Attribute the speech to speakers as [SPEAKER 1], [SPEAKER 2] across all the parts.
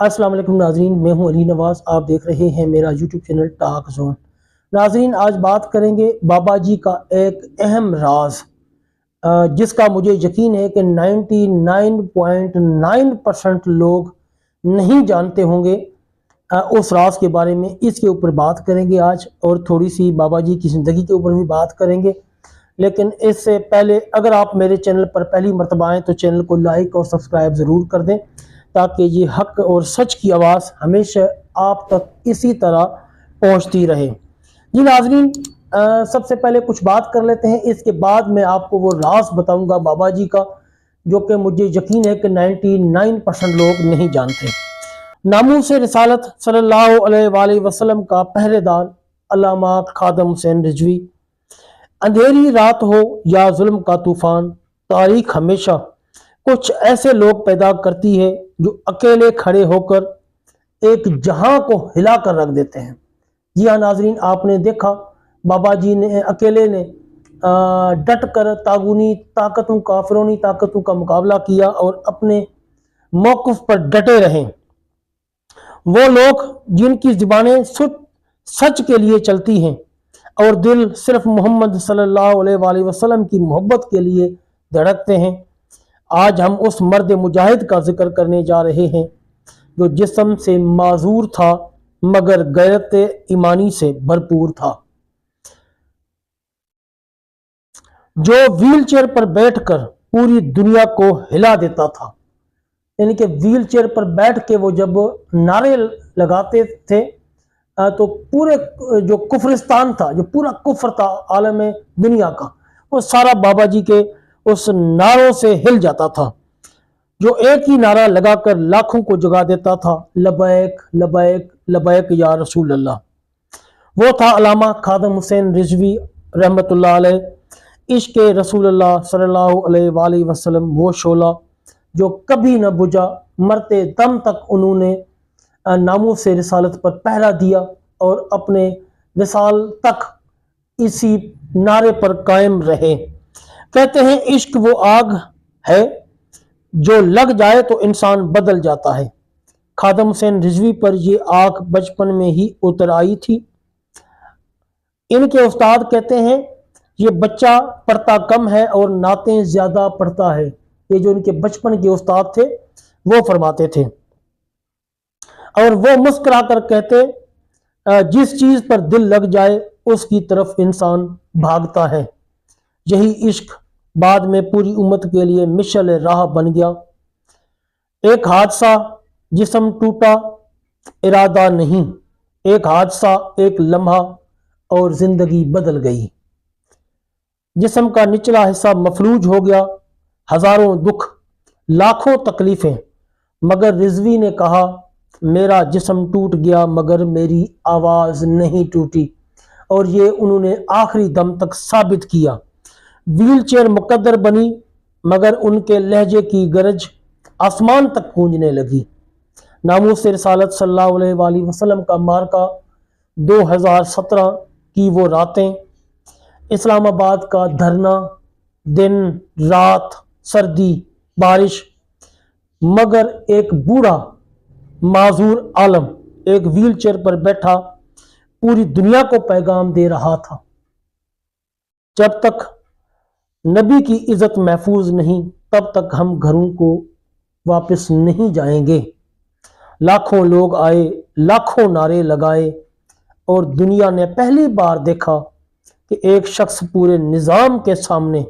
[SPEAKER 1] السلام علیکم ناظرین، میں ہوں علی نواز، آپ دیکھ رہے ہیں میرا یوٹیوب چینل ٹاک زون۔ ناظرین، آج بات کریں گے بابا جی کا ایک اہم راز جس کا مجھے یقین ہے کہ 99.9% لوگ نہیں جانتے ہوں گے۔ اس راز کے بارے میں اس کے اوپر بات کریں گے آج، اور تھوڑی سی بابا جی کی زندگی کے اوپر بھی بات کریں گے۔ لیکن اس سے پہلے اگر آپ میرے چینل پر پہلی مرتبہ آئیں تو چینل کو لائک اور سبسکرائب ضرور کر دیں، تاکہ یہ حق اور سچ کی آواز ہمیشہ آپ تک اسی طرح پہنچتی رہے۔ جی ناظرین، سب سے پہلے کچھ بات کر لیتے ہیں، اس کے بعد میں آپ کو وہ راز بتاؤں گا بابا جی کا جو کہ مجھے یقین ہے کہ 99% لوگ نہیں جانتے۔ ناموس رسالت صلی اللہ علیہ وآلہ وسلم کا پہرے دار علامہ خادم حسین رضوی۔ اندھیری رات ہو یا ظلم کا طوفان، تاریخ ہمیشہ کچھ ایسے لوگ پیدا کرتی ہے جو اکیلے کھڑے ہو کر ایک جہاں کو ہلا کر رکھ دیتے ہیں۔ جی ہاں ناظرین، آپ نے دیکھا بابا جی نے اکیلے نے ڈٹ کر تاغوتی طاقتوں کا، فرعونی طاقتوں کا مقابلہ کیا اور اپنے موقف پر ڈٹے رہے۔ وہ لوگ جن کی زبانیں سچ کے لیے چلتی ہیں اور دل صرف محمد صلی اللہ علیہ وآلہ وسلم کی محبت کے لیے دھڑکتے ہیں۔ آج ہم اس مرد مجاہد کا ذکر کرنے جا رہے ہیں جو جسم سے معذور تھا مگر غیرت ایمانی سے بھرپور تھا، جو ویل چیئر پر بیٹھ کر پوری دنیا کو ہلا دیتا تھا۔ یعنی کہ ویل چیئر پر بیٹھ کے وہ جب نعرے لگاتے تھے تو پورے جو کفرستان تھا، جو پورا کفر تھا عالم دنیا کا، وہ سارا بابا جی کے اس نعروں سے ہل جاتا تھا، جو ایک ہی نعرہ لگا کر لاکھوں کو جگا دیتا تھا، لبیک لبیک لبیک یا رسول اللہ۔ وہ تھا علامہ خادم حسین رضوی رحمۃ اللہ علیہ۔ عشق رسول اللہ صلی اللہ علیہ وآلہ وسلم وہ شعلہ جو کبھی نہ بجھا، مرتے دم تک انہوں نے ناموس رسالت پر پہرا دیا اور اپنے وصال تک اسی نعرے پر قائم رہے۔ کہتے ہیں عشق وہ آگ ہے جو لگ جائے تو انسان بدل جاتا ہے۔ خادم حسین رضوی پر یہ آگ بچپن میں ہی اتر آئی تھی۔ ان کے استاد کہتے ہیں یہ بچہ پڑھتا کم ہے اور نعتیں زیادہ پڑھتا ہے۔ یہ جو ان کے بچپن کے استاد تھے وہ فرماتے تھے، اور وہ مسکرا کر کہتے جس چیز پر دل لگ جائے اس کی طرف انسان بھاگتا ہے۔ یہی عشق بعد میں پوری امت کے لیے مشعل راہ بن گیا۔ ایک حادثہ جسم ٹوٹا ارادہ نہیں، ایک حادثہ ایک لمحہ اور زندگی بدل گئی۔ جسم کا نچلا حصہ مفلوج ہو گیا، ہزاروں دکھ، لاکھوں تکلیفیں، مگر رضوی نے کہا میرا جسم ٹوٹ گیا مگر میری آواز نہیں ٹوٹی، اور یہ انہوں نے آخری دم تک ثابت کیا۔ ویل چیئر مقدر بنی مگر ان کے لہجے کی گرج آسمان تک گونجنے لگی۔ ناموس رسالت صلی اللہ علیہ وآلہ وسلم کا مارکہ، 2017 کی وہ راتیں، اسلام آباد کا دھرنا، دن رات، سردی بارش، مگر ایک بوڑھا معذور عالم ایک ویل چیئر پر بیٹھا پوری دنیا کو پیغام دے رہا تھا۔ جب تک نبی کی عزت محفوظ نہیں تب تک ہم گھروں کو واپس نہیں جائیں گے۔ لاکھوں لوگ آئے، لاکھوں نعرے لگائے، اور دنیا نے پہلی بار دیکھا کہ ایک شخص پورے نظام کے سامنے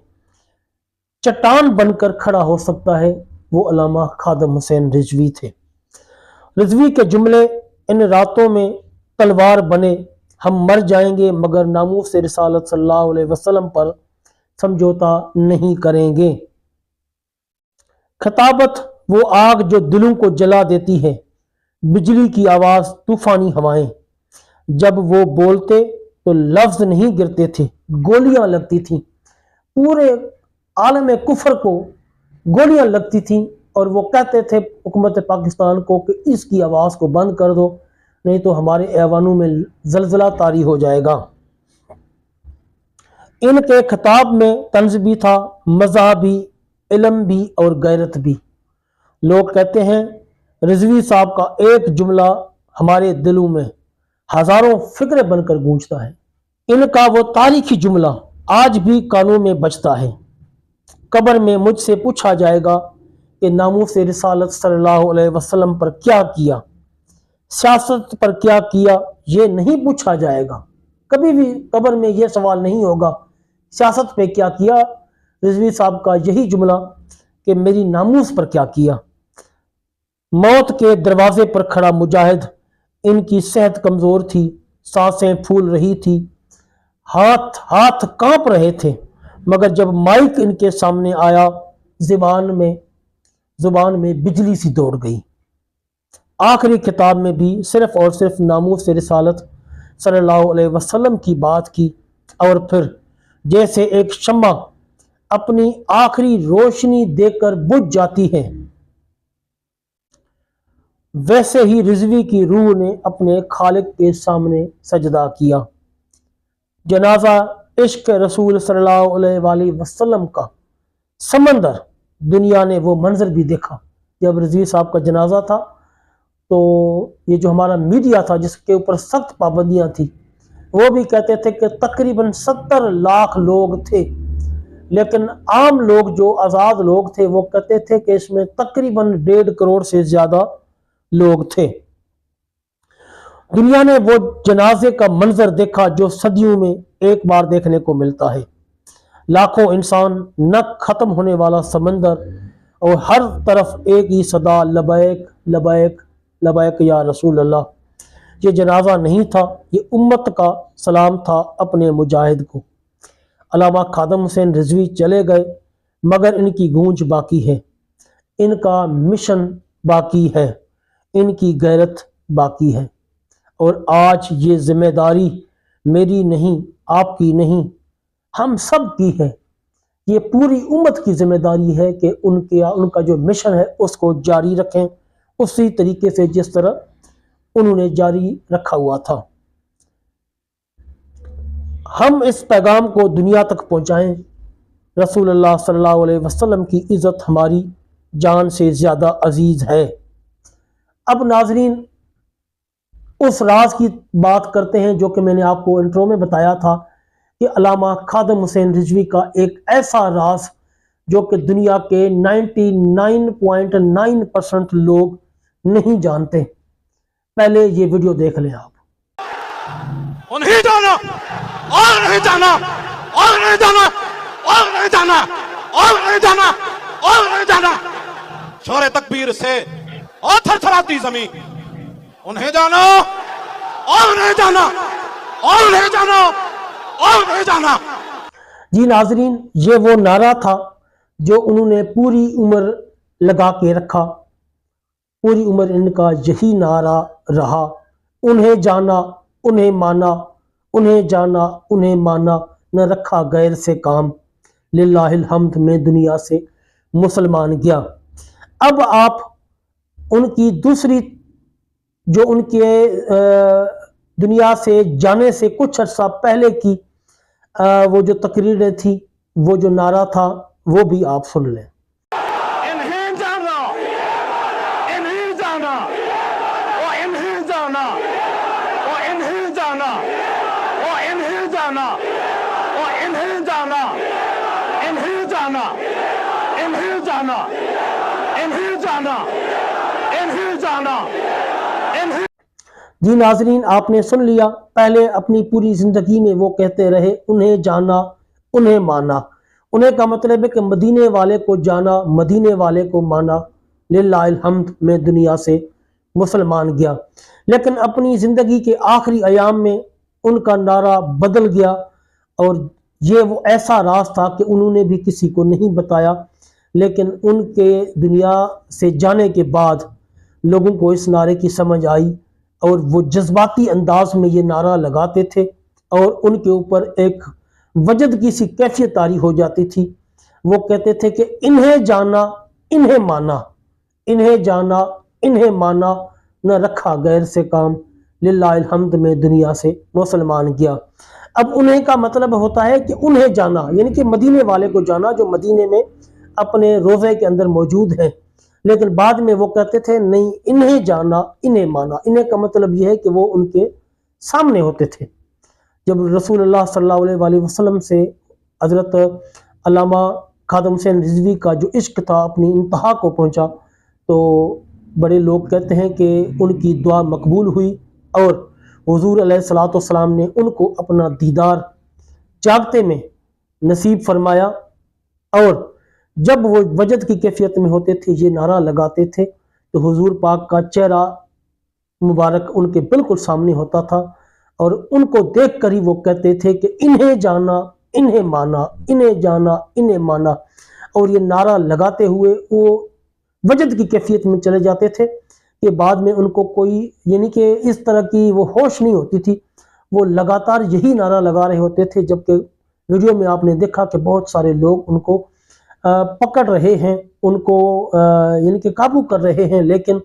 [SPEAKER 1] چٹان بن کر کھڑا ہو سکتا ہے۔ وہ علامہ خادم حسین رضوی تھے۔ رضوی کے جملے ان راتوں میں تلوار بنے، ہم مر جائیں گے مگر ناموس رسالت صلی اللہ علیہ وسلم پر سمجھوتا نہیں کریں گے۔ خطابت وہ آگ جو دلوں کو جلا دیتی ہے، بجلی کی آواز، طوفانی ہوائیں، جب وہ بولتے تو لفظ نہیں گرتے تھے، گولیاں لگتی تھیں، پورے عالم کفر کو گولیاں لگتی تھیں، اور وہ کہتے تھے حکومت پاکستان کو کہ اس کی آواز کو بند کر دو، نہیں تو ہمارے ایوانوں میں زلزلہ طاری ہو جائے گا۔ ان کے خطاب میں طنز بھی تھا، مزاح بھی، علم بھی اور غیرت بھی۔ لوگ کہتے ہیں رضوی صاحب کا ایک جملہ ہمارے دلوں میں ہزاروں فکریں بن کر گونجتا ہے۔ ان کا وہ تاریخی جملہ آج بھی کانوں میں بجتا ہے۔ قبر میں مجھ سے پوچھا جائے گا کہ ناموس رسالت صلی اللہ علیہ وسلم پر کیا کیا، سیاست پر کیا کیا، یہ نہیں پوچھا جائے گا۔ کبھی بھی قبر میں یہ سوال نہیں ہوگا سیاست پہ کیا کیا۔ رضوی صاحب کا یہی جملہ کہ میری ناموس پر کیا کیا۔ موت کے دروازے پر کھڑا مجاہد، ان کی صحت کمزور تھی، سانسیں پھول رہی تھی، ہاتھ کانپ رہے تھے، مگر جب مائک ان کے سامنے آیا زبان میں بجلی سی دوڑ گئی۔ آخری خطاب میں بھی صرف اور صرف ناموس رسالت صلی اللہ علیہ وسلم کی بات کی، اور پھر جیسے ایک شمع اپنی آخری روشنی دے کر بجھ جاتی ہے، ویسے ہی رضوی کی روح نے اپنے خالق کے سامنے سجدہ کیا۔ جنازہ عشق رسول صلی اللہ علیہ وآلہ وسلم کا سمندر، دنیا نے وہ منظر بھی دیکھا۔ جب رضوی صاحب کا جنازہ تھا تو یہ جو ہمارا میڈیا تھا جس کے اوپر سخت پابندیاں تھی، وہ بھی کہتے تھے کہ تقریباً 70 لاکھ لوگ تھے، لیکن عام لوگ جو آزاد لوگ تھے وہ کہتے تھے کہ اس میں تقریباً 1.5 کروڑ سے زیادہ لوگ تھے۔ دنیا نے وہ جنازے کا منظر دیکھا جو صدیوں میں ایک بار دیکھنے کو ملتا ہے۔ لاکھوں انسان، نہ ختم ہونے والا سمندر، اور ہر طرف ایک ہی صدا، لبیک لبیک لبیک یا رسول اللہ۔ یہ جنازہ نہیں تھا، یہ امت کا سلام تھا اپنے مجاہد کو۔ علامہ خادم حسین رضوی چلے گئے، مگر ان کی گونج باقی ہے، ان کا مشن باقی ہے، ان کی غیرت باقی ہے، اور آج یہ ذمہ داری میری نہیں، آپ کی نہیں، ہم سب کی ہے۔ یہ پوری امت کی ذمہ داری ہے کہ ان کا جو مشن ہے اس کو جاری رکھیں، اسی طریقے سے جس طرح انہوں نے جاری رکھا ہوا تھا۔ ہم اس پیغام کو دنیا تک پہنچائیں۔ رسول اللہ صلی اللہ علیہ وسلم کی عزت ہماری جان سے زیادہ عزیز ہے۔ اب ناظرین اس راز کی بات کرتے ہیں جو کہ میں نے آپ کو انٹرو میں بتایا تھا کہ علامہ خادم حسین رضوی کا ایک ایسا راز جو کہ دنیا کے 99.9% لوگ نہیں جانتے۔ پہلے یہ ویڈیو دیکھ لیں آپ۔
[SPEAKER 2] نہیں جانا اور نہیں جانا اور نہیں جانا اور نہیں جانا اور نہیں جانا اور نہیں جانا، شور تکبیر سے اور تھر تھراتی زمین، انہیں جانا اور نہیں جانا اور نہیں جانا اور نہیں جانا۔
[SPEAKER 1] جی ناظرین، یہ وہ نعرہ تھا جو انہوں نے پوری عمر لگا کے رکھا، پوری عمر ان کا یہی نعرہ رہا، انہیں جانا انہیں مانا، انہیں جانا انہیں مانا، نہ رکھا غیر سے کام، للہ الحمد میں دنیا سے مسلمان گیا۔ اب آپ ان کی دوسری جو ان کے دنیا سے جانے سے کچھ عرصہ پہلے کی وہ جو تقریریں تھی، وہ جو نعرہ تھا، وہ بھی آپ سن لیں۔
[SPEAKER 2] انہیں جانا انہیں جانا وہ انہیں جانا وہ انہیں جانا وہ انہیں جانا وہ انہیں جانا انہیں جانا انہیں جانا انہیں جانا انہیں جانا انہیں۔
[SPEAKER 1] جی ناظرین، آپ نے سن لیا۔ پہلے اپنی پوری زندگی میں وہ کہتے رہے انہیں جانا انہیں مانا۔ انہیں کا مطلب ہے کہ مدینے والے کو جانا، مدینے والے کو مانا، للہ الحمد میں دنیا سے مسلمان گیا۔ لیکن اپنی زندگی کے آخری ایام میں ان کا نعرہ بدل گیا، اور یہ وہ ایسا راز تھا کہ انہوں نے بھی کسی کو نہیں بتایا، لیکن ان کے دنیا سے جانے کے بعد لوگوں کو اس نعرے کی سمجھ آئی، اور وہ جذباتی انداز میں یہ نعرہ لگاتے تھے، اور ان کے اوپر ایک وجد کی سی کیفیت طاری ہو جاتی تھی۔ وہ کہتے تھے کہ انہیں جانا انہیں مانا، انہیں جانا انہیں مانا، نہ رکھا غیر سے کام، للہ الحمد میں دنیا سے مسلمان گیا۔ اب انہیں کا مطلب ہوتا ہے کہ انہیں جانا، یعنی کہ مدینے والے کو جانا جو مدینے میں اپنے روضے کے اندر موجود ہیں، لیکن بعد میں وہ کہتے تھے نہیں، انہیں جانا انہیں مانا۔ انہیں کا مطلب یہ ہے کہ وہ ان کے سامنے ہوتے تھے۔ جب رسول اللہ صلی اللہ علیہ وآلہ وسلم سے حضرت علامہ خادم حسین رضوی کا جو عشق تھا اپنی انتہا کو پہنچا، تو بڑے لوگ کہتے ہیں کہ ان کی دعا مقبول ہوئی اور حضور علیہ الصلوۃ والسلام نے ان کو اپنا دیدار جاگتے میں نصیب فرمایا، اور جب وہ وجد کی کیفیت میں ہوتے تھے، یہ نعرہ لگاتے تھے، تو حضور پاک کا چہرہ مبارک ان کے بالکل سامنے ہوتا تھا، اور ان کو دیکھ کر ہی وہ کہتے تھے کہ انہیں جانا انہیں مانا، انہیں جانا انہیں مانا۔ اور یہ نعرہ لگاتے ہوئے وہ وجد کی کیفیت میں چلے جاتے تھے کہ بعد میں ان کو کوئی یعنی کہ اس طرح کی وہ ہوش نہیں ہوتی تھی، وہ لگاتار یہی نعرہ لگا رہے ہوتے تھے، جبکہ ویڈیو میں آپ نے دیکھا کہ بہت سارے لوگ ان کو پکڑ رہے ہیں، ان کو یعنی کہ قابو کر رہے ہیں، لیکن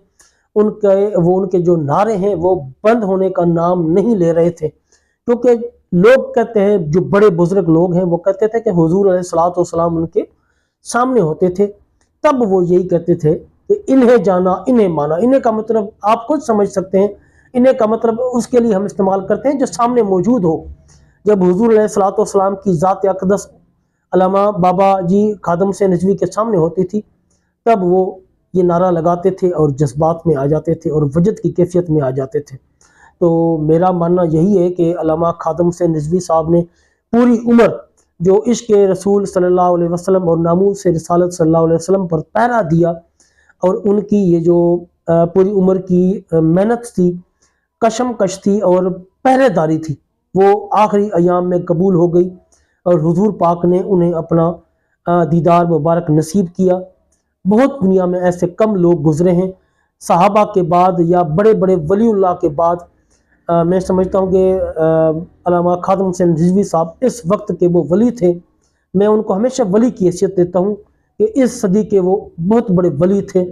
[SPEAKER 1] ان کے جو نعرے ہیں وہ بند ہونے کا نام نہیں لے رہے تھے، کیونکہ لوگ کہتے ہیں، جو بڑے بزرگ لوگ ہیں وہ کہتے تھے کہ حضور علیہ الصلوۃ والسلام ان کے سامنے ہوتے تھے، تب وہ یہی کہتے تھے کہ انہیں جانا انہیں مانا۔ انہیں کا مطلب آپ خود سمجھ سکتے ہیں، انہیں کا مطلب اس کے لیے ہم استعمال کرتے ہیں جو سامنے موجود ہو۔ جب حضور علیہ الصلوۃ والسلام کی ذات اقدس علامہ بابا جی خادم حسین رضوی کے سامنے ہوتی تھی، تب وہ یہ نعرہ لگاتے تھے اور جذبات میں آ جاتے تھے اور وجد کی کیفیت میں آ جاتے تھے۔ تو میرا ماننا یہی ہے کہ علامہ خادم حسین رضوی صاحب نے پوری عمر جو عشق رسول صلی اللہ علیہ وسلم اور ناموس رسالت صلی اللہ علیہ وسلم پر پہرا دیا، اور ان کی یہ جو پوری عمر کی محنت تھی، کشمکش تھی اور پہرے داری تھی، وہ آخری ایام میں قبول ہو گئی، اور حضور پاک نے انہیں اپنا دیدار مبارک نصیب کیا۔ بہت دنیا میں ایسے کم لوگ گزرے ہیں صحابہ کے بعد یا بڑے بڑے ولی اللہ کے بعد۔ میں سمجھتا ہوں کہ علامہ خادم حسین رضوی صاحب اس وقت کے وہ ولی تھے، میں ان کو ہمیشہ ولی کی حیثیت دیتا ہوں کہ اس صدی کے وہ بہت بڑے ولی تھے،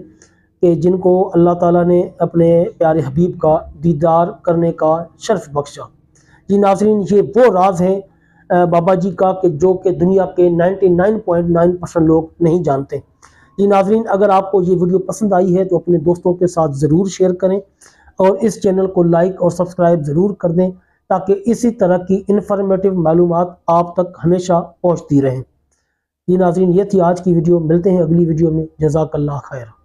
[SPEAKER 1] کہ جن کو اللہ تعالیٰ نے اپنے پیارے حبیب کا دیدار کرنے کا شرف بخشا۔ جی ناظرین، یہ وہ راز ہیں بابا جی کا کہ جو کہ دنیا کے 99.9% لوگ نہیں جانتے۔ جی ناظرین، اگر آپ کو یہ ویڈیو پسند آئی ہے تو اپنے دوستوں کے ساتھ ضرور شیئر کریں، اور اس چینل کو لائک اور سبسکرائب ضرور کر دیں، تاکہ اسی طرح کی انفارمیٹیو معلومات آپ تک ہمیشہ پہنچتی رہیں۔ جی ناظرین، یہ تھی آج کی ویڈیو، ملتے ہیں اگلی ویڈیو میں۔ جزاک اللہ خیر۔